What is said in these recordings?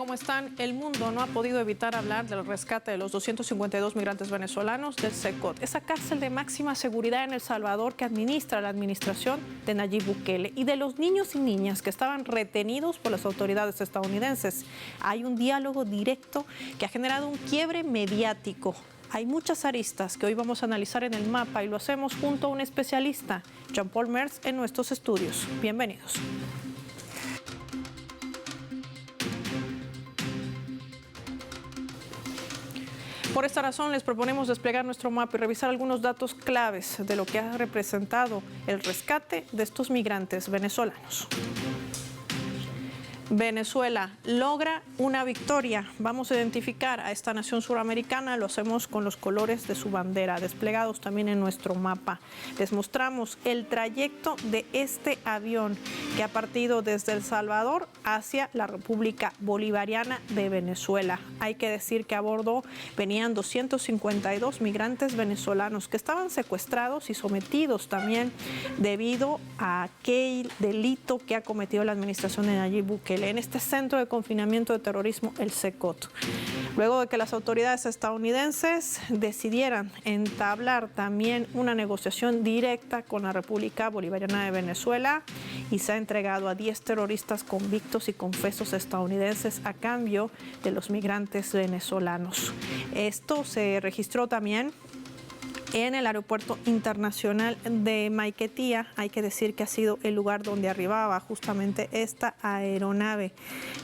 ¿Cómo están? El mundo no ha podido evitar hablar del rescate de los 252 migrantes venezolanos del SECOT, esa cárcel de máxima seguridad en El Salvador que administra la administración de Nayib Bukele, y de los niños y niñas que estaban retenidos por las autoridades estadounidenses. Hay un diálogo directo que ha generado un quiebre mediático. Hay muchas aristas que hoy vamos a analizar en el mapa y lo hacemos junto a un especialista, Jean-Paul Merz, en nuestros estudios. Bienvenidos. Por esta razón les proponemos desplegar nuestro mapa y revisar algunos datos claves de lo que ha representado el rescate de estos migrantes venezolanos. Venezuela logra una victoria. Vamos a identificar a esta nación suramericana, lo hacemos con los colores de su bandera, desplegados también en nuestro mapa. Les mostramos el trayecto de este avión que ha partido desde El Salvador hacia la República Bolivariana de Venezuela. Hay que decir que a bordo venían 252 migrantes venezolanos que estaban secuestrados y sometidos también debido a aquel delito que ha cometido la administración de Nayib Bukele en este centro de confinamiento de terrorismo, el SECOT. Luego de que las autoridades estadounidenses decidieran entablar también una negociación directa con la República Bolivariana de Venezuela, y se ha entregado a 10 terroristas convictos y confesos estadounidenses a cambio de los migrantes venezolanos. Esto se registró también en el aeropuerto internacional de Maiquetía. Hay que decir que ha sido el lugar donde arribaba justamente esta aeronave,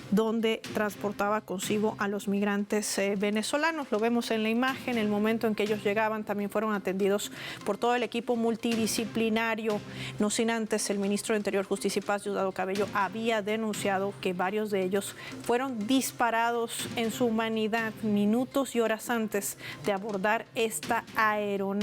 donde transportaba consigo a los migrantes venezolanos. Lo vemos en la imagen. El momento en que ellos llegaban también fueron atendidos por todo el equipo multidisciplinario. No sin antes, el ministro de Interior, Justicia y Paz, Diosdado Cabello, había denunciado que varios de ellos fueron disparados en su humanidad minutos y horas antes de abordar esta aeronave.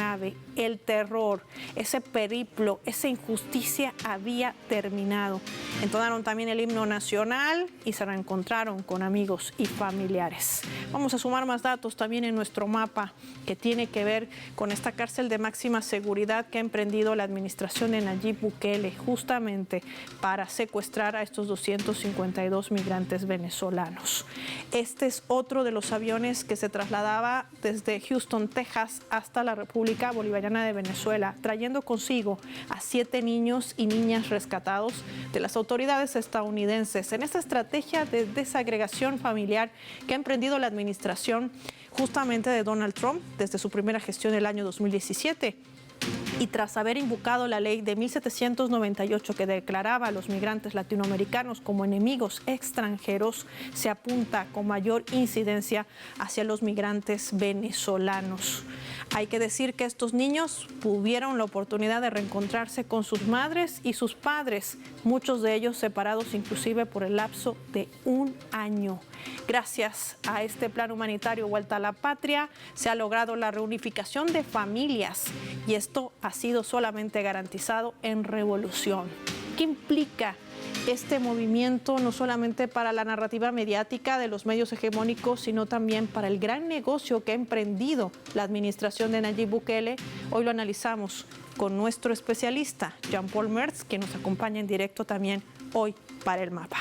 El terror, ese periplo, esa injusticia había terminado. Entonaron también el himno nacional y se reencontraron con amigos y familiares. Vamos a sumar más datos también en nuestro mapa que tiene que ver con esta cárcel de máxima seguridad que ha emprendido la administración de Nayib Bukele justamente para secuestrar a estos 252 migrantes venezolanos. Este es otro de los aviones que se trasladaba desde Houston, Texas, hasta la República Bolivariana de Venezuela, trayendo consigo a 7 niños y niñas rescatados de las autoridades estadounidenses en esta estrategia de desagregación familiar que ha emprendido la administración justamente de Donald Trump desde su primera gestión el año 2017. Y tras haber invocado la ley de 1798 que declaraba a los migrantes latinoamericanos como enemigos extranjeros, se apunta con mayor incidencia hacia los migrantes venezolanos. Hay que decir que estos niños tuvieron la oportunidad de reencontrarse con sus madres y sus padres, muchos de ellos separados inclusive por el lapso de un año. Gracias a este plan humanitario Vuelta a la Patria, se ha logrado la reunificación de familias, y esto ha sido solamente garantizado en revolución. ¿Qué implica este movimiento no solamente para la narrativa mediática de los medios hegemónicos, sino también para el gran negocio que ha emprendido la administración de Nayib Bukele? Hoy lo analizamos con nuestro especialista, Jean-Paul Merz, que nos acompaña en directo también hoy para el mapa.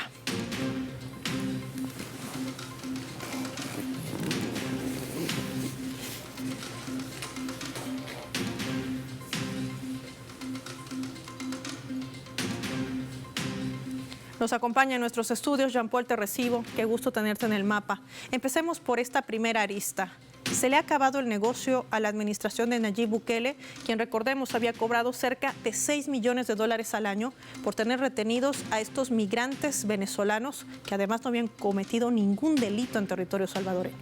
Nos acompaña en nuestros estudios. Jean-Paul, te recibo. Qué gusto tenerte en el mapa. Empecemos por esta primera arista. Se le ha acabado el negocio a la administración de Nayib Bukele, quien, recordemos, había cobrado cerca de $6 millones al año por tener retenidos a estos migrantes venezolanos que además no habían cometido ningún delito en territorio salvadoreño.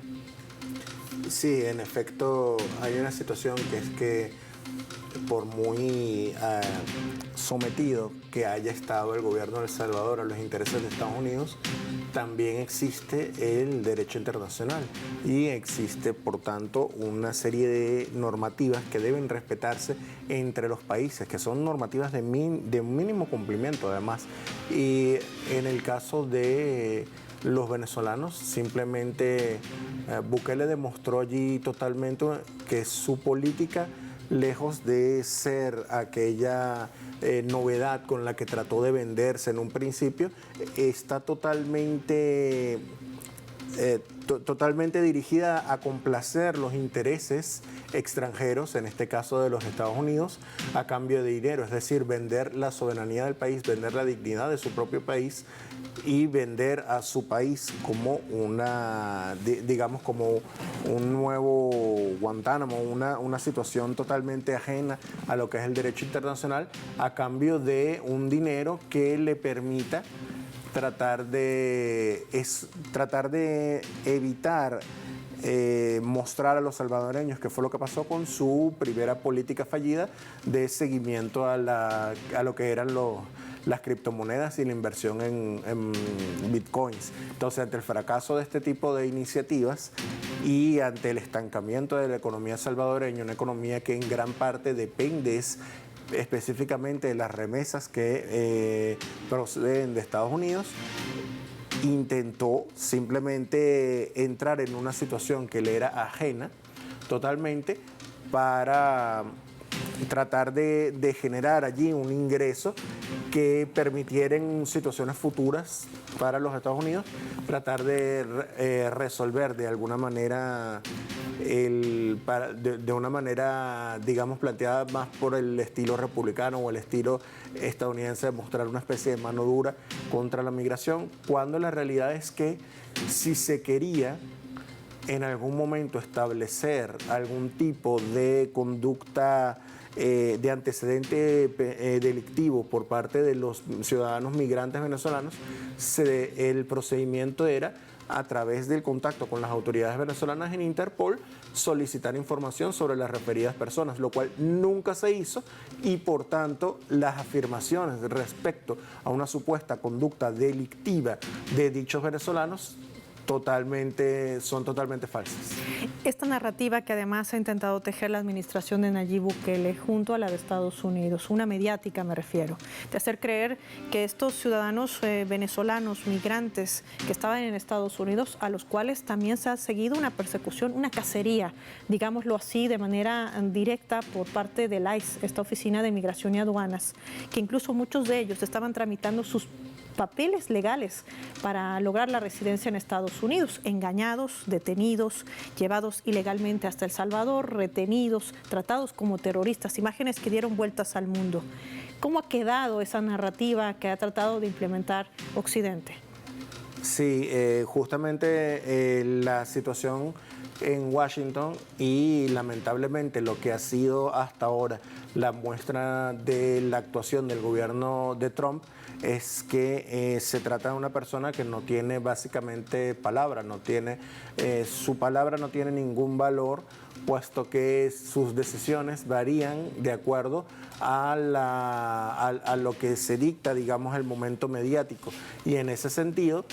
Sí, en efecto, hay una situación que es que por muy sometido que haya estado el gobierno de El Salvador a los intereses de Estados Unidos, también existe el derecho internacional y existe, por tanto, una serie de normativas que deben respetarse entre los países, que son normativas de mínimo cumplimiento, además. Y en el caso de los venezolanos, simplemente Bukele demostró allí totalmente que su política, lejos de ser aquella novedad con la que trató de venderse en un principio, está totalmente totalmente dirigida a complacer los intereses extranjeros, en este caso de los Estados Unidos, a cambio de dinero, es decir, vender la soberanía del país, vender la dignidad de su propio país y vender a su país como digamos, como un nuevo Guantánamo, una situación totalmente ajena a lo que es el derecho internacional, a cambio de un dinero que le permita tratar de evitar mostrar a los salvadoreños qué fue lo que pasó con su primera política fallida de seguimiento a lo que eran las criptomonedas y la inversión en bitcoins. Entonces, ante el fracaso de este tipo de iniciativas y ante el estancamiento de la economía salvadoreña, una economía que en gran parte depende específicamente de las remesas que proceden de Estados Unidos, intentó simplemente entrar en una situación que le era ajena totalmente para tratar de generar allí un ingreso que permitiera en situaciones futuras para los Estados Unidos tratar de resolver de alguna manera de una manera, digamos, planteada más por el estilo republicano o el estilo estadounidense, de mostrar una especie de mano dura contra la migración, cuando la realidad es que si se quería en algún momento establecer algún tipo de conducta de antecedente delictivo por parte de los ciudadanos migrantes venezolanos, el procedimiento era, a través del contacto con las autoridades venezolanas en Interpol, solicitar información sobre las referidas personas, lo cual nunca se hizo, y por tanto las afirmaciones respecto a una supuesta conducta delictiva de dichos venezolanos son totalmente falsas. Esta narrativa que además ha intentado tejer la administración de Nayib Bukele junto a la de Estados Unidos, una mediática me refiero, de hacer creer que estos ciudadanos venezolanos, migrantes que estaban en Estados Unidos, a los cuales también se ha seguido una persecución, una cacería, digámoslo así, de manera directa por parte del ICE, esta Oficina de Migración y Aduanas, que incluso muchos de ellos estaban tramitando sus papeles legales para lograr la residencia en Estados Unidos, engañados, detenidos, llevados ilegalmente hasta El Salvador, retenidos, tratados como terroristas, imágenes que dieron vueltas al mundo. ¿Cómo ha quedado esa narrativa que ha tratado de implementar Occidente? Sí, justamente la situación en Washington y lamentablemente lo que ha sido hasta ahora la muestra de la actuación del gobierno de Trump es que se trata de una persona que no tiene básicamente palabra, su palabra no tiene ningún valor, puesto que sus decisiones varían de acuerdo a lo que se dicta, digamos, el momento mediático. Y en ese sentido,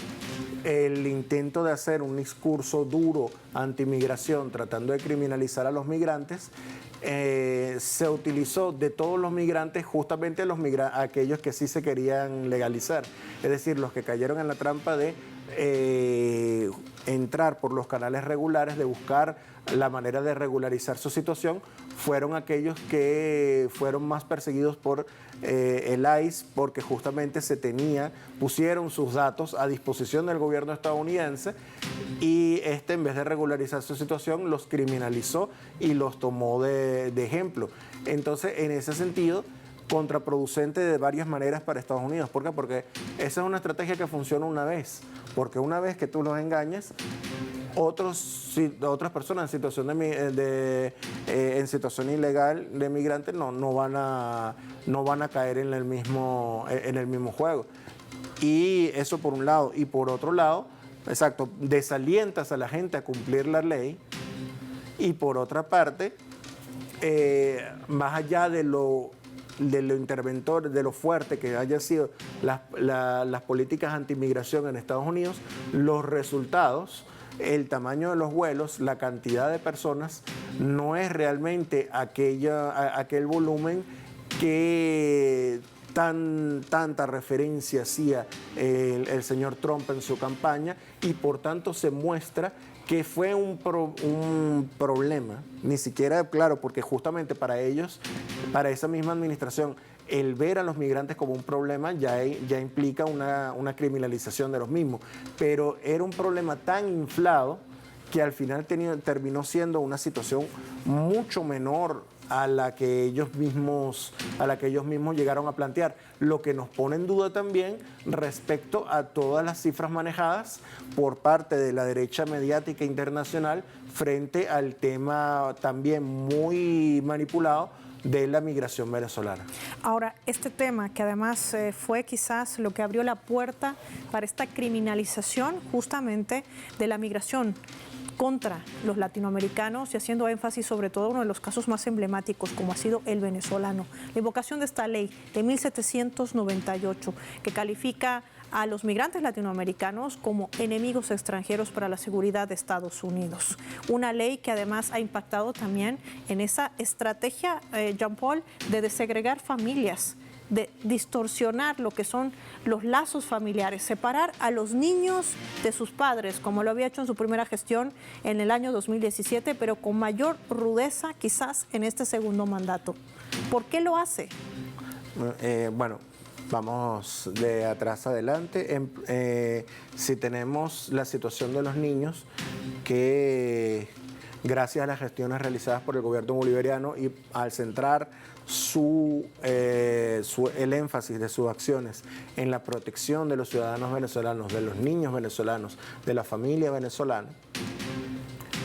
el intento de hacer un discurso duro antimigración, tratando de criminalizar a los migrantes, se utilizó de todos los migrantes justamente aquellos que sí se querían legalizar, es decir, los que cayeron en la trampa de entrar por los canales regulares, de buscar la manera de regularizar su situación, fueron aquellos que fueron más perseguidos por el ICE, porque justamente pusieron sus datos a disposición del gobierno estadounidense, y en vez de regularizar su situación, los criminalizó y los tomó de ejemplo. Entonces, en ese sentido, contraproducente de varias maneras para Estados Unidos. ¿Por qué? Porque esa es una estrategia que funciona una vez, porque una vez que tú los engañas, otras personas en situación ilegal de migrantes no van a caer en el mismo juego. Y eso por un lado. Y por otro lado, exacto, desalientas a la gente a cumplir la ley. Y por otra parte, más allá de lo interventor, de lo fuerte que hayan sido las políticas antimigración en Estados Unidos, los resultados, el tamaño de los vuelos, la cantidad de personas, no es realmente aquel volumen que tanta referencia hacía el señor Trump en su campaña, y por tanto se muestra que fue un problema, ni siquiera, claro, porque justamente para ellos, para esa misma administración, el ver a los migrantes como un problema ya implica una criminalización de los mismos, pero era un problema tan inflado que al final terminó siendo una situación mucho menor a la que ellos mismos llegaron a plantear, lo que nos pone en duda también respecto a todas las cifras manejadas por parte de la derecha mediática internacional frente al tema también muy manipulado de la migración venezolana. Ahora, este tema que además fue quizás lo que abrió la puerta para esta criminalización justamente de la migración contra los latinoamericanos y haciendo énfasis sobre todo uno de los casos más emblemáticos como ha sido el venezolano. La invocación de esta ley de 1798 que califica a los migrantes latinoamericanos como enemigos extranjeros para la seguridad de Estados Unidos. Una ley que además ha impactado también en esa estrategia, Jean-Paul, de desegregar familias, de distorsionar lo que son los lazos familiares, separar a los niños de sus padres, como lo había hecho en su primera gestión en el año 2017, pero con mayor rudeza quizás en este segundo mandato. ¿Por qué lo hace? Bueno, vamos de atrás adelante. Si tenemos la situación de los niños que gracias a las gestiones realizadas por el gobierno bolivariano y al centrar el énfasis de sus acciones en la protección de los ciudadanos venezolanos, de los niños venezolanos, de la familia venezolana,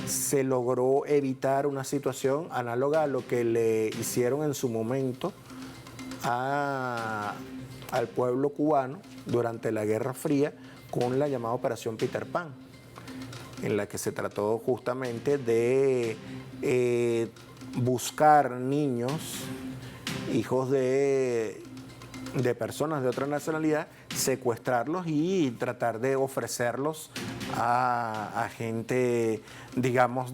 se logró evitar una situación análoga a lo que le hicieron en su momento al pueblo cubano durante la Guerra Fría con la llamada Operación Peter Pan, en la que se trató justamente de buscar niños, hijos de personas de otra nacionalidad, secuestrarlos y tratar de ofrecerlos a gente, digamos,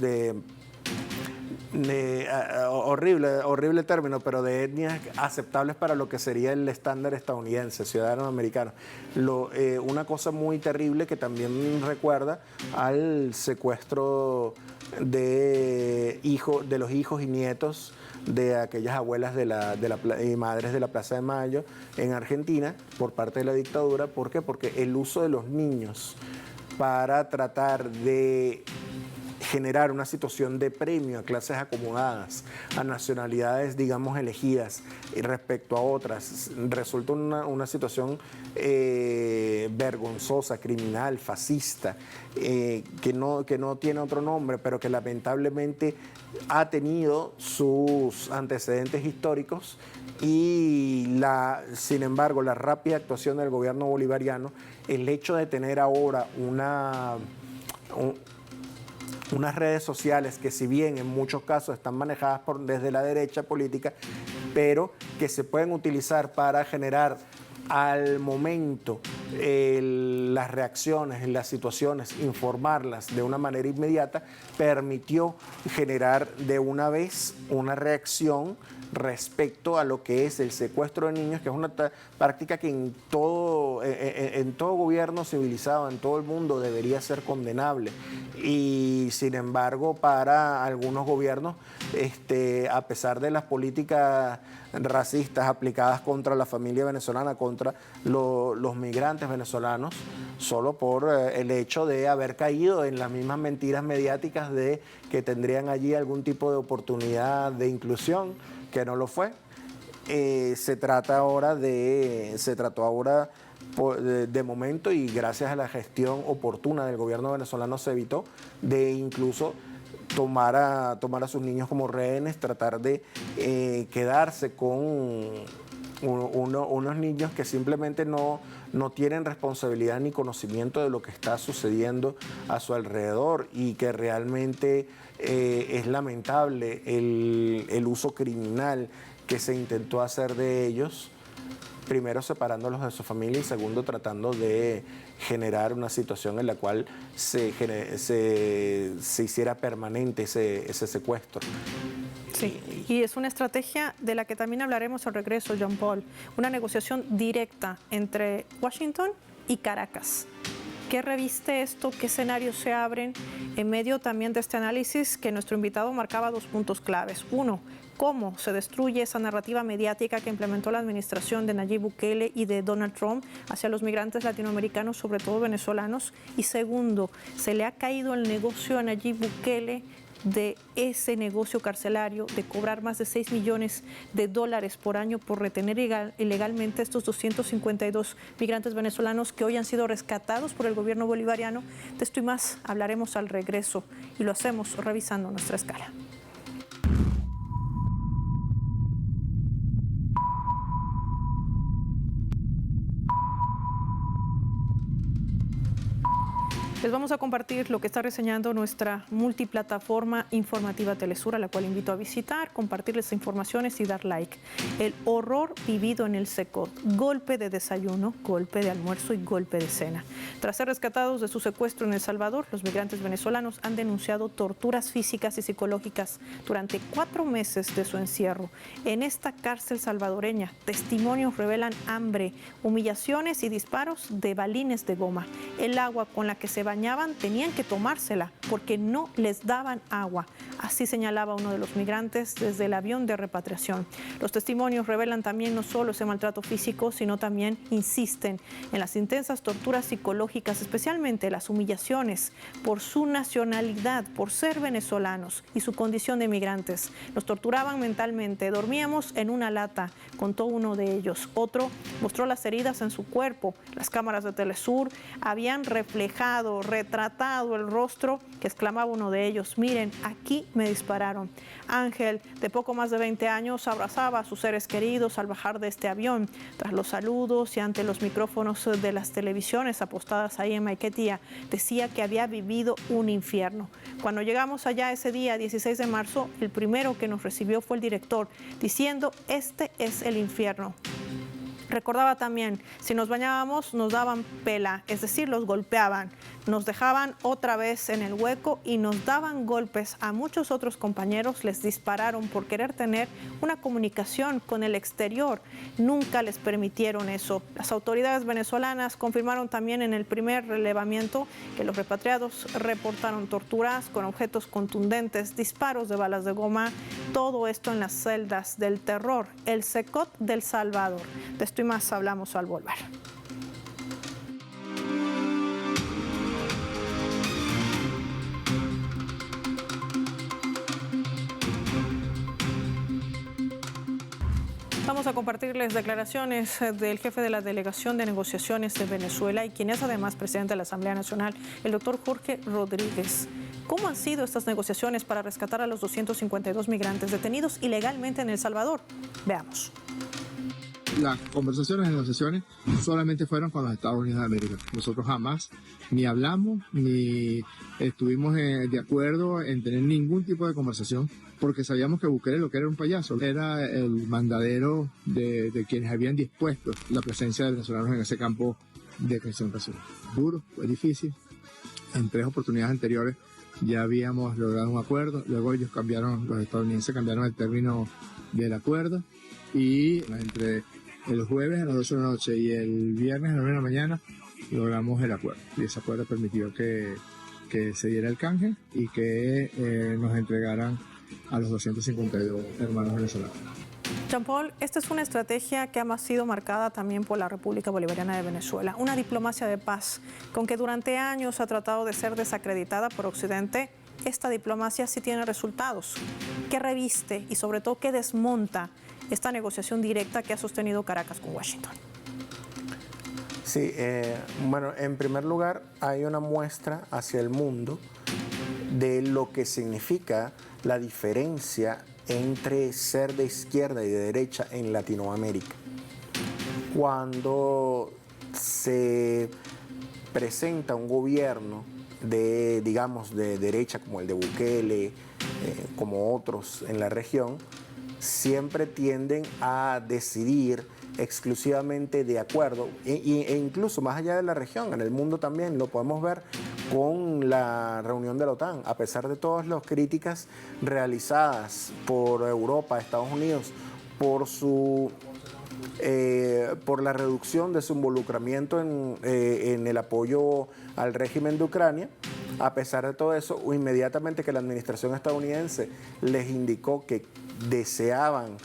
horrible término, pero de etnias aceptables para lo que sería el estándar estadounidense, ciudadanos americanos. Una cosa muy terrible que también recuerda al secuestro de los hijos y nietos de aquellas abuelas y madres de la Plaza de Mayo en Argentina por parte de la dictadura. ¿Por qué? Porque el uso de los niños para tratar de generar una situación de premio a clases acomodadas, a nacionalidades, digamos, elegidas respecto a otras, resulta una situación vergonzosa, criminal, fascista, que no tiene otro nombre, pero que lamentablemente ha tenido sus antecedentes históricos y sin embargo la rápida actuación del gobierno bolivariano, el hecho de tener ahora unas redes sociales que, si bien en muchos casos están manejadas desde la derecha política, pero que se pueden utilizar para generar al momento las reacciones, las situaciones, informarlas de una manera inmediata, permitió generar de una vez una reacción respecto a lo que es el secuestro de niños, que es una práctica que en todo gobierno civilizado, en todo el mundo, debería ser condenable. Y sin embargo, para algunos gobiernos, a pesar de las políticas racistas aplicadas contra la familia venezolana, contra los migrantes venezolanos, solo por el hecho de haber caído en las mismas mentiras mediáticas de que tendrían allí algún tipo de oportunidad de inclusión, que no lo fue. Se trató ahora de momento, y gracias a la gestión oportuna del gobierno venezolano se evitó de incluso tomar a sus niños como rehenes, tratar de quedarse con unos niños que simplemente no tienen responsabilidad ni conocimiento de lo que está sucediendo a su alrededor, y que realmente es lamentable el uso criminal que se intentó hacer de ellos, primero separándolos de su familia y segundo tratando de generar una situación en la cual se hiciera permanente ese secuestro. Sí, y es una estrategia de la que también hablaremos al regreso, Jean-Paul, una negociación directa entre Washington y Caracas, ¿Qué reviste esto? ¿Qué escenarios se abren en medio también de este análisis que nuestro invitado marcaba 2 puntos claves? Uno, cómo se destruye esa narrativa mediática que implementó la administración de Nayib Bukele y de Donald Trump hacia los migrantes latinoamericanos, sobre todo venezolanos. Y segundo, se le ha caído el negocio a Nayib Bukele de ese negocio carcelario de cobrar más de $6 millones por año por retener ilegalmente a estos 252 migrantes venezolanos que hoy han sido rescatados por el gobierno bolivariano. De esto y más hablaremos al regreso y lo hacemos revisando nuestra escala. Les vamos a compartir lo que está reseñando nuestra multiplataforma informativa Telesur, a la cual invito a visitar, compartirles informaciones y dar like. El horror vivido en el Secot, golpe de desayuno, golpe de almuerzo y golpe de cena. Tras ser rescatados de su secuestro en El Salvador, los migrantes venezolanos han denunciado torturas físicas y psicológicas durante 4 meses de su encierro. En esta cárcel salvadoreña, testimonios revelan hambre, humillaciones y disparos de balines de goma. El agua con la que se bañaban tenían que tomársela porque no les daban agua. Así señalaba uno de los migrantes desde el avión de repatriación. Los testimonios revelan también no solo ese maltrato físico, sino también insisten en las intensas torturas psicológicas, especialmente las humillaciones por su nacionalidad, por ser venezolanos y su condición de migrantes. Nos torturaban mentalmente, dormíamos en una lata, contó uno de ellos. Otro mostró las heridas en su cuerpo. Las cámaras de Telesur habían reflejado, retratado el rostro que exclamaba uno de ellos: miren, aquí me dispararon. Ángel, de poco más de 20 años, abrazaba a sus seres queridos al bajar de este avión. Tras los saludos y ante los micrófonos de las televisiones apostadas ahí en Maiquetía, decía que había vivido un infierno. Cuando llegamos allá ese día, 16 de marzo, el primero que nos recibió fue el director, diciendo: este es el infierno. Recordaba también, si nos bañábamos nos daban pela, es decir, los golpeaban, nos dejaban otra vez en el hueco y nos daban golpes. A muchos otros compañeros les dispararon por querer tener una comunicación con el exterior. Nunca les permitieron eso. Las autoridades venezolanas confirmaron también en el primer relevamiento que los repatriados reportaron torturas con objetos contundentes, disparos de balas de goma, todo esto en las celdas del terror, el Secot del Salvador. De esto y más hablamos al volver. Vamos a compartirles declaraciones del jefe de la Delegación de Negociaciones de Venezuela y quien es además presidente de la Asamblea Nacional, el doctor Jorge Rodríguez. ¿Cómo han sido estas negociaciones para rescatar a los 252 migrantes detenidos ilegalmente en El Salvador? Veamos. Las conversaciones, las negociaciones solamente fueron con los Estados Unidos de América. Nosotros jamás ni hablamos ni estuvimos de acuerdo en tener ningún tipo de conversación porque sabíamos que Bukele lo que era un payaso. Era el mandadero de quienes habían dispuesto la presencia de venezolanos en ese campo de concentración. Duro, fue difícil. En 3 oportunidades anteriores ya habíamos logrado un acuerdo. Luego ellos los estadounidenses cambiaron el término del acuerdo y entre el jueves a las 12 de la noche y el viernes a las 9 de la mañana logramos el acuerdo. Y ese acuerdo permitió que se diera el canje y que nos entregaran a los 252 hermanos venezolanos. Jean Paul, esta es una estrategia que ha sido marcada también por la República Bolivariana de Venezuela, una diplomacia de paz con que durante años ha tratado de ser desacreditada por Occidente. Esta diplomacia sí tiene resultados. ¿Qué reviste y sobre todo qué desmonta esta negociación directa que ha sostenido Caracas con Washington? Sí, bueno, en primer lugar hay una muestra hacia el mundo de lo que significa la diferencia entre ser de izquierda y de derecha en Latinoamérica. Cuando se presenta un gobierno de, digamos, de derecha como el de Bukele, como otros en la región, siempre tienden a decidir exclusivamente de acuerdo, e incluso más allá de la región, en el mundo también lo podemos ver con la reunión de la OTAN, a pesar de todas las críticas realizadas por Europa, Estados Unidos, por su por la reducción de su involucramiento en el apoyo al régimen de Ucrania. A pesar de todo eso, inmediatamente que la administración estadounidense les indicó que deseaban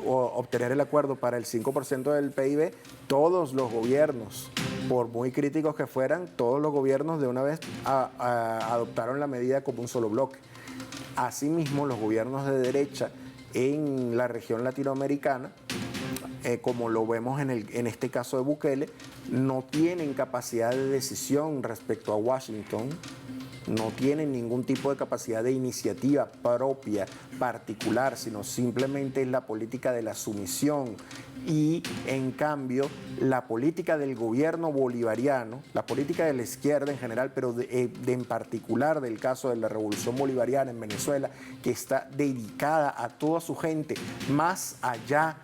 obtener el acuerdo para el 5% del PIB, todos los gobiernos, por muy críticos que fueran, todos los gobiernos de una vez adoptaron la medida como un solo bloque. Asimismo, los gobiernos de derecha en la región latinoamericana, como lo vemos en este caso de Bukele, no tienen capacidad de decisión respecto a Washington, no tienen ningún tipo de capacidad de iniciativa propia, particular, sino simplemente es la política de la sumisión. Y en cambio, la política del gobierno bolivariano, la política de la izquierda en general, pero en particular del caso de la revolución bolivariana en Venezuela, que está dedicada a toda su gente, más allá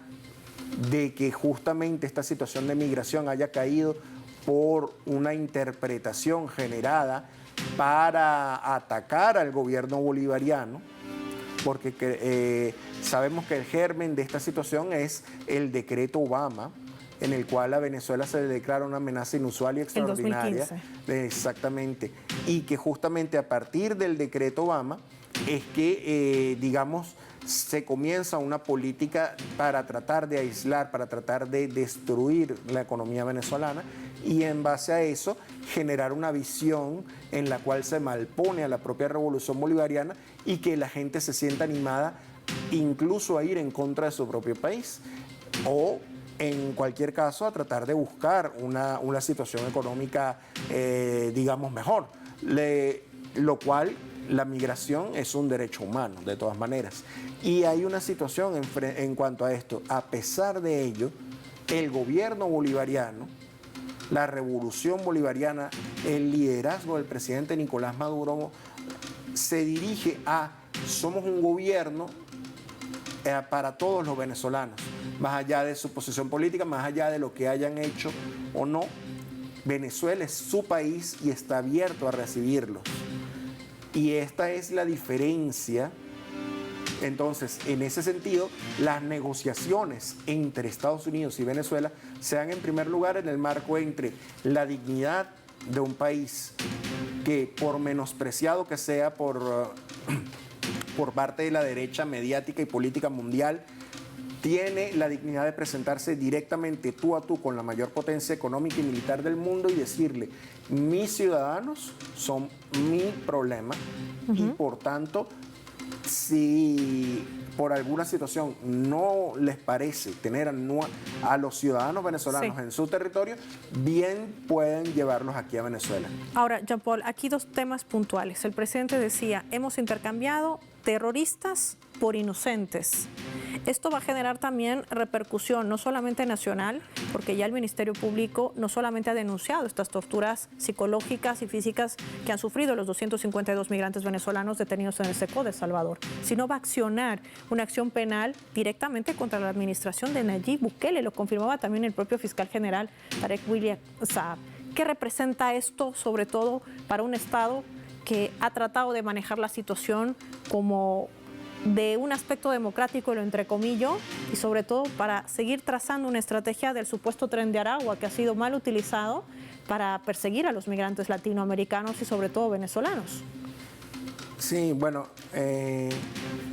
de que justamente esta situación de migración haya caído por una interpretación generada para atacar al gobierno bolivariano, porque sabemos que el germen de esta situación es el decreto Obama, en el cual a Venezuela se le declara una amenaza inusual y extraordinaria. En 2015. Exactamente. Y que justamente a partir del decreto Obama es que, digamos, se comienza una política para tratar de aislar, para tratar de destruir la economía venezolana y en base a eso generar una visión en la cual se malpone a la propia revolución bolivariana y que la gente se sienta animada incluso a ir en contra de su propio país o en cualquier caso a tratar de buscar una situación económica, digamos, mejor, lo cual la migración es un derecho humano, de todas maneras. Y hay una situación en cuanto a esto. A pesar de ello, el gobierno bolivariano, la revolución bolivariana, el liderazgo del presidente Nicolás Maduro se dirige a somos un gobierno para todos los venezolanos, más allá de su posición política, más allá de lo que hayan hecho o no. Venezuela es su país y está abierto a recibirlos. Y esta es la diferencia. Entonces, en ese sentido, las negociaciones entre Estados Unidos y Venezuela se dan en primer lugar en el marco entre la dignidad de un país que, por menospreciado que sea por parte de la derecha mediática y política mundial, tiene la dignidad de presentarse directamente tú a tú con la mayor potencia económica y militar del mundo y decirle, mis ciudadanos son mi problema y por tanto, si por alguna situación no les parece tener a los ciudadanos venezolanos en su territorio, bien pueden llevarlos aquí a Venezuela. Ahora, Jean Paul, aquí dos temas puntuales. El presidente decía, hemos intercambiado terroristas por inocentes. Esto va a generar también repercusión, no solamente nacional, porque ya el Ministerio Público no solamente ha denunciado estas torturas psicológicas y físicas que han sufrido los 252 migrantes venezolanos detenidos en el SECO de Salvador, sino va a accionar una acción penal directamente contra la administración de Nayib Bukele. Lo confirmaba también el propio fiscal general Tarek William Saab. ¿Qué representa esto, sobre todo para un Estado que ha tratado de manejar la situación como de un aspecto democrático, lo entrecomillo, y sobre todo para seguir trazando una estrategia del supuesto Tren de Aragua que ha sido mal utilizado para perseguir a los migrantes latinoamericanos y sobre todo venezolanos? Sí, bueno,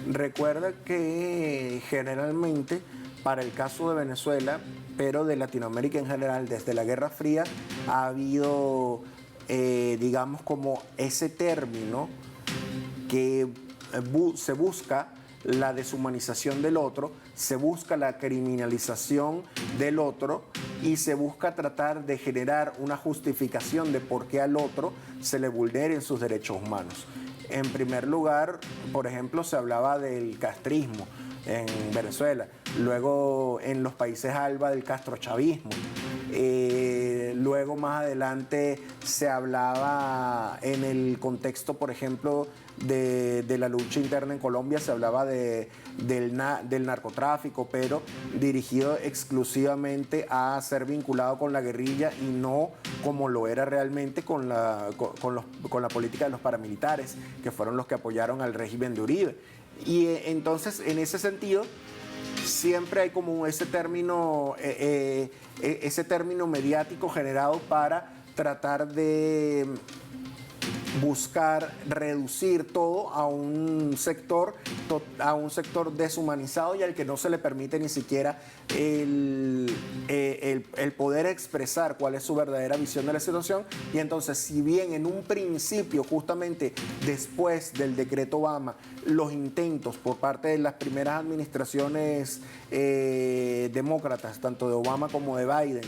recuerda que generalmente para el caso de Venezuela, pero de Latinoamérica en general, desde la Guerra Fría ha habido, digamos, como ese término que se busca la deshumanización del otro, se busca la criminalización del otro y se busca tratar de generar una justificación de por qué al otro se le vulneren sus derechos humanos. En primer lugar, por ejemplo, se hablaba del castrismo en Venezuela, luego en los países ALBA del castrochavismo. Luego más adelante se hablaba en el contexto, por ejemplo, de la lucha interna en Colombia, se hablaba del narcotráfico, pero dirigido exclusivamente a ser vinculado con la guerrilla y no como lo era realmente con la política de los paramilitares, que fueron los que apoyaron al régimen de Uribe. Y entonces, en ese sentido, siempre hay como ese término mediático generado para tratar de buscar reducir todo a un sector deshumanizado y al que no se le permite ni siquiera el poder expresar cuál es su verdadera visión de la situación. Y entonces, si bien en un principio, justamente después del decreto Obama, los intentos por parte de las primeras administraciones demócratas, tanto de Obama como de Biden,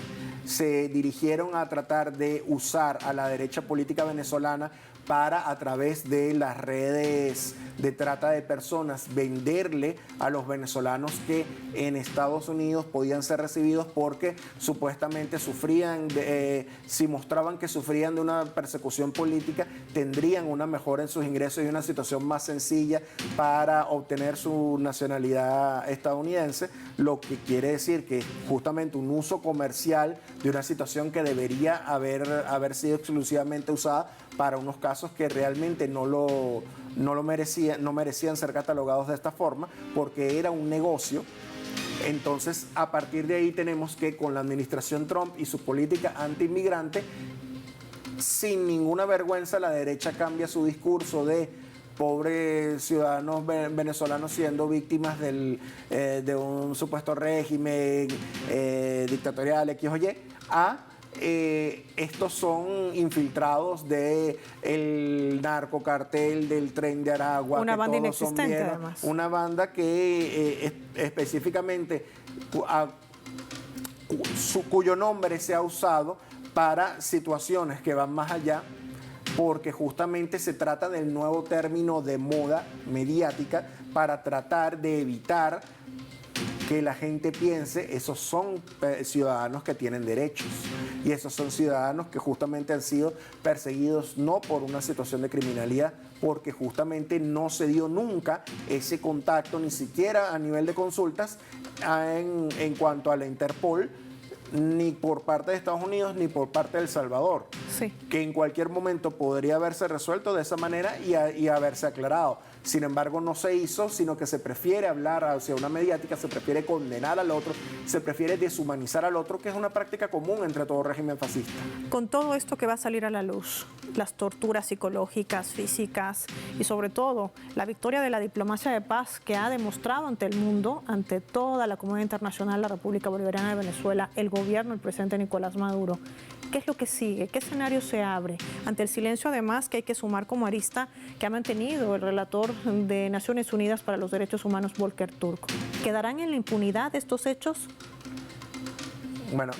se dirigieron a tratar de usar a la derecha política venezolana para, a través de las redes de trata de personas, venderle a los venezolanos que en Estados Unidos podían ser recibidos porque supuestamente sufrían, si mostraban que sufrían de una persecución política, tendrían una mejora en sus ingresos y una situación más sencilla para obtener su nacionalidad estadounidense, lo que quiere decir que justamente un uso comercial de una situación que debería haber sido exclusivamente usada para unos casos que realmente no merecían ser catalogados de esta forma, porque era un negocio. Entonces, a partir de ahí tenemos que con la administración Trump y su política anti-inmigrante, sin ninguna vergüenza, la derecha cambia su discurso de pobres ciudadanos venezolanos siendo víctimas de un supuesto régimen dictatorial X o Y, a estos son infiltrados del narcocartel del Tren de Aragua. Una banda inexistente, además. Una banda que específicamente cuyo nombre se ha usado para situaciones que van más allá, porque justamente se trata del nuevo término de moda mediática para tratar de evitar que la gente piense, esos son ciudadanos que tienen derechos y esos son ciudadanos que justamente han sido perseguidos no por una situación de criminalidad, porque justamente no se dio nunca ese contacto, ni siquiera a nivel de consultas en cuanto a la Interpol, ni por parte de Estados Unidos ni por parte de El Salvador, sí, que en cualquier momento podría haberse resuelto de esa manera y haberse aclarado. Sin embargo, no se hizo, sino que se prefiere hablar hacia una mediática, se prefiere condenar al otro, se prefiere deshumanizar al otro, que es una práctica común entre todo régimen fascista. Con todo esto que va a salir a la luz, las torturas psicológicas, físicas y sobre todo la victoria de la diplomacia de paz que ha demostrado ante el mundo, ante toda la comunidad internacional, la República Bolivariana de Venezuela, el gobierno, el presidente Nicolás Maduro, ¿qué es lo que sigue? ¿Qué escenario se abre? Ante el silencio, además, que hay que sumar como arista que ha mantenido el relator de Naciones Unidas para los Derechos Humanos, Volker Turk. ¿Quedarán en la impunidad estos hechos? Bueno,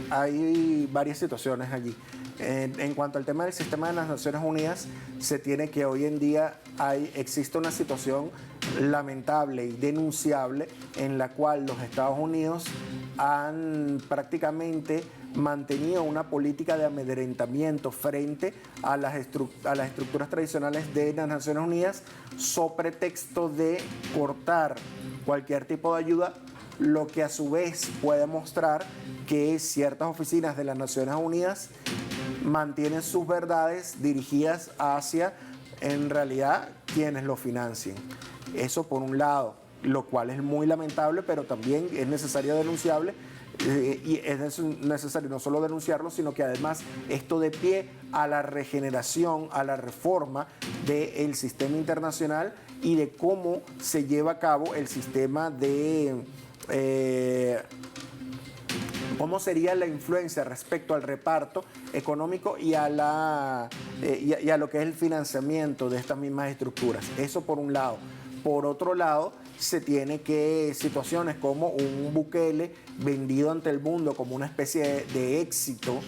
hay varias situaciones allí. En cuanto al tema del sistema de las Naciones Unidas, se tiene que hoy en día existe una situación lamentable y denunciable en la cual los Estados Unidos han prácticamente mantenido una política de amedrentamiento frente a las estructuras tradicionales de las Naciones Unidas, so pretexto de cortar cualquier tipo de ayuda, lo que a su vez puede mostrar que ciertas oficinas de las Naciones Unidas mantienen sus verdades dirigidas hacia, en realidad, quienes lo financian. Eso por un lado, lo cual es muy lamentable, pero también es necesario denunciable. Y es necesario no solo denunciarlo, sino que además esto de pie a la regeneración, a la reforma del sistema internacional y de cómo se lleva a cabo el sistema de cómo sería la influencia respecto al reparto económico y a lo que es el financiamiento de estas mismas estructuras. Eso por un lado. Por otro lado, se tiene que situaciones como un Bukele vendido ante el mundo como una especie de éxito,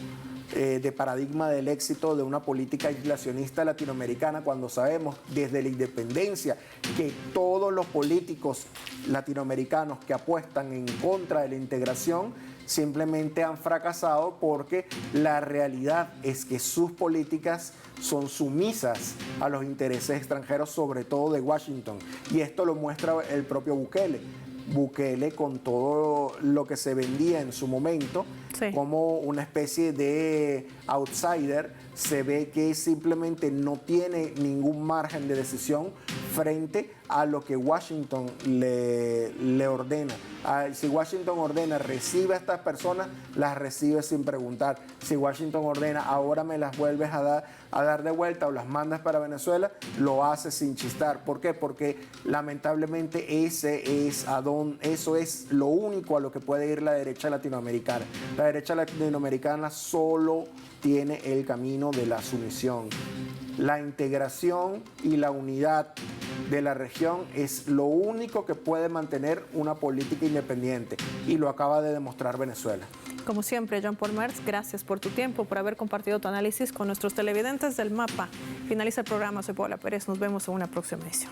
de paradigma del éxito de una política aislacionista latinoamericana, cuando sabemos desde la independencia que todos los políticos latinoamericanos que apuestan en contra de la integración simplemente han fracasado porque la realidad es que sus políticas son sumisas a los intereses extranjeros, sobre todo de Washington. Y esto lo muestra el propio Bukele. Bukele, con todo lo que se vendía en su momento, sí, como una especie de outsider, se ve que simplemente no tiene ningún margen de decisión frente a lo que Washington le ordena. Si Washington ordena, recibe a estas personas, las recibe sin preguntar. Si Washington ordena, ahora me las vuelves a dar de vuelta o las mandas para Venezuela, lo hace sin chistar. ¿Por qué? Porque lamentablemente eso es lo único a lo que puede ir la derecha latinoamericana. La derecha latinoamericana solo tiene el camino de la sumisión. La integración y la unidad de la región es lo único que puede mantener una política independiente, y lo acaba de demostrar Venezuela. Como siempre, Jean-Paul Merz, gracias por tu tiempo, por haber compartido tu análisis con nuestros televidentes del Mapa. Finaliza el programa, soy Paola Pérez, nos vemos en una próxima edición.